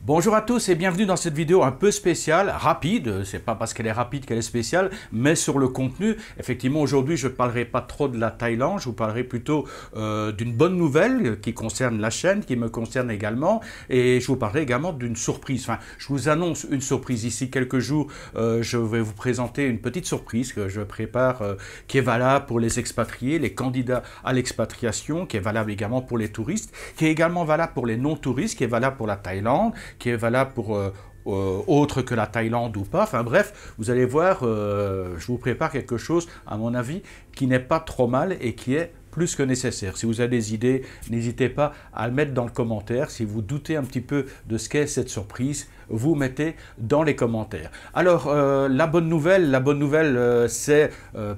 Bonjour à tous et bienvenue dans cette vidéo un peu spéciale, rapide, c'est pas parce qu'elle est rapide qu'elle est spéciale, mais sur le contenu. Effectivement, aujourd'hui, je ne parlerai pas trop de la Thaïlande, je vous parlerai plutôt d'une bonne nouvelle qui concerne la chaîne, qui me concerne également, et je vous parlerai également d'une surprise. Enfin, je vous annonce une surprise. Ici quelques jours, je vais vous présenter une petite surprise que je prépare, qui est valable pour les expatriés, les candidats à l'expatriation, qui est valable également pour les touristes, qui est également valable pour les non-touristes, qui est valable pour la Thaïlande, qui est valable pour autre que la Thaïlande ou pas. Enfin bref, vous allez voir, je vous prépare quelque chose, à mon avis, qui n'est pas trop mal et qui est plus que nécessaire. Si vous avez des idées, n'hésitez pas à le mettre dans le commentaire. Si vous doutez un petit peu de ce qu'est cette surprise, vous mettez dans les commentaires. Alors, la bonne nouvelle, c'est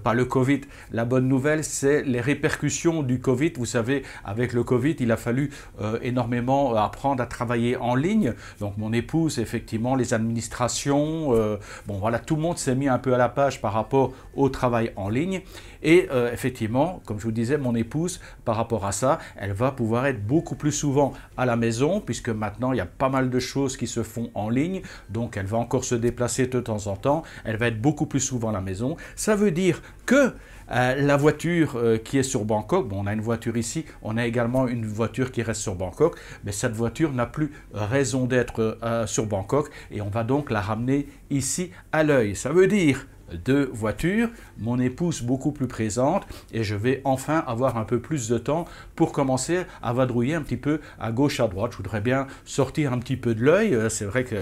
pas le Covid. La bonne nouvelle, c'est les répercussions du Covid. Vous savez, avec le Covid, il a fallu énormément apprendre à travailler en ligne. Donc, mon épouse, effectivement, les administrations, bon voilà, tout le monde s'est mis un peu à la page par rapport au travail en ligne. Et effectivement, comme je vous disais, mon épouse, par rapport à ça, elle va pouvoir être beaucoup plus souvent à la maison, puisque maintenant, il y a pas mal de choses qui se font en ligne, donc elle va encore se déplacer de temps en temps, elle va être beaucoup plus souvent à la maison. Ça veut dire que la voiture qui est sur Bangkok, bon, on a une voiture ici, on a également une voiture qui reste sur Bangkok, mais cette voiture n'a plus raison d'être sur Bangkok et on va donc la ramener ici à l'œil. Ça veut dire deux voitures, mon épouse beaucoup plus présente et je vais enfin avoir un peu plus de temps pour commencer à vadrouiller un petit peu à gauche à droite. Je voudrais bien sortir un petit peu de l'œil, c'est vrai que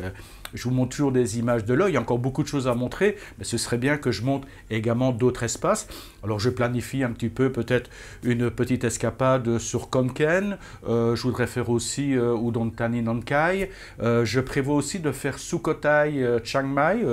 je vous montre toujours des images de l'œil, il y a encore beaucoup de choses à montrer, mais ce serait bien que je montre également d'autres espaces. Alors je planifie un petit peu peut-être une petite escapade sur Khon Kaen, je voudrais faire aussi Udon Thani Nong Khai, je prévois aussi de faire Sukhothai Chiang Mai,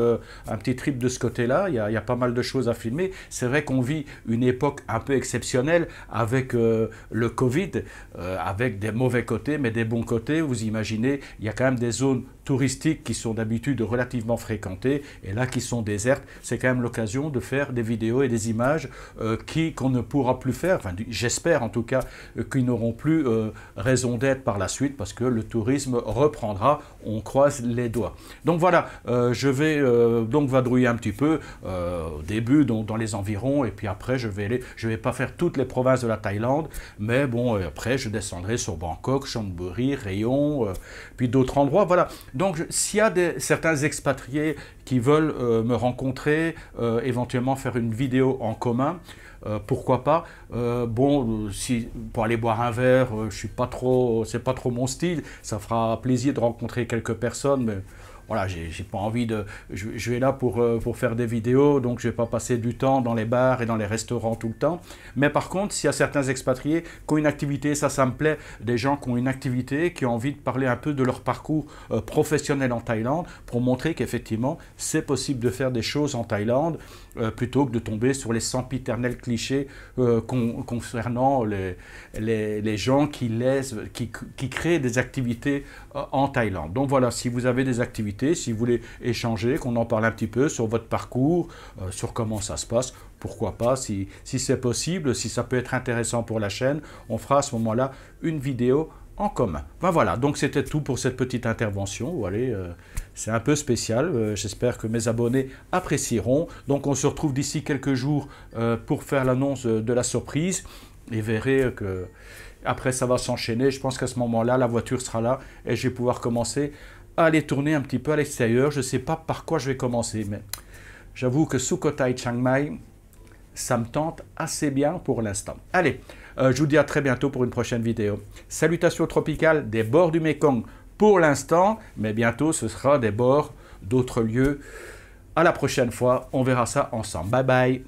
un petit trip de ce côté-là, il y a pas mal de choses à filmer. C'est vrai qu'on vit une époque un peu exceptionnelle avec le Covid, avec des mauvais côtés, mais des bons côtés. Vous imaginez, il y a quand même des zones touristiques qui sont d'habitude relativement fréquentées et là qui sont désertes. C'est quand même l'occasion de faire des vidéos et des images qu'on ne pourra plus faire, enfin j'espère en tout cas qu'ils n'auront plus raison d'être par la suite parce que le tourisme reprendra, on croise les doigts. Donc voilà, je vais donc vadrouiller un petit peu au début dans les environs et puis après je vais pas faire toutes les provinces de la Thaïlande, mais bon après je descendrai sur Bangkok, Chonburi, Rayong, puis d'autres endroits. Voilà, donc s'il y a certains expatriés qui veulent me rencontrer, éventuellement faire une vidéo en commun, pourquoi pas. Bon, si pour aller boire un verre, je suis pas trop, c'est pas trop mon style. Ça fera plaisir de rencontrer quelques personnes, mais voilà, j'ai pas envie de... Je vais là pour faire des vidéos, donc je vais pas passer du temps dans les bars et dans les restaurants tout le temps. Mais par contre, s'il y a certains expatriés qui ont une activité, ça me plaît, des gens qui ont une activité, qui ont envie de parler un peu de leur parcours professionnel en Thaïlande, pour montrer qu'effectivement, c'est possible de faire des choses en Thaïlande, plutôt que de tomber sur les sempiternels clichés concernant les gens qui créent des activités en Thaïlande. Donc voilà, si vous avez des activités, si vous voulez échanger, qu'on en parle un petit peu sur votre parcours, sur comment ça se passe, pourquoi pas, si c'est possible, si ça peut être intéressant pour la chaîne, on fera à ce moment-là une vidéo en commun. Ben voilà, donc c'était tout pour cette petite intervention. Voilà, c'est un peu spécial, j'espère que mes abonnés apprécieront. Donc on se retrouve d'ici quelques jours pour faire l'annonce de la surprise et verrez que après ça va s'enchaîner. Je pense qu'à ce moment-là, la voiture sera là et je vais pouvoir commencer à aller tourner un petit peu à l'extérieur. Je ne sais pas par quoi je vais commencer, mais j'avoue que Sukhothai Chiang Mai, ça me tente assez bien pour l'instant. Allez, je vous dis à très bientôt pour une prochaine vidéo. Salutations tropicales des bords du Mekong pour l'instant, mais bientôt ce sera des bords d'autres lieux. À la prochaine fois, on verra ça ensemble. Bye bye.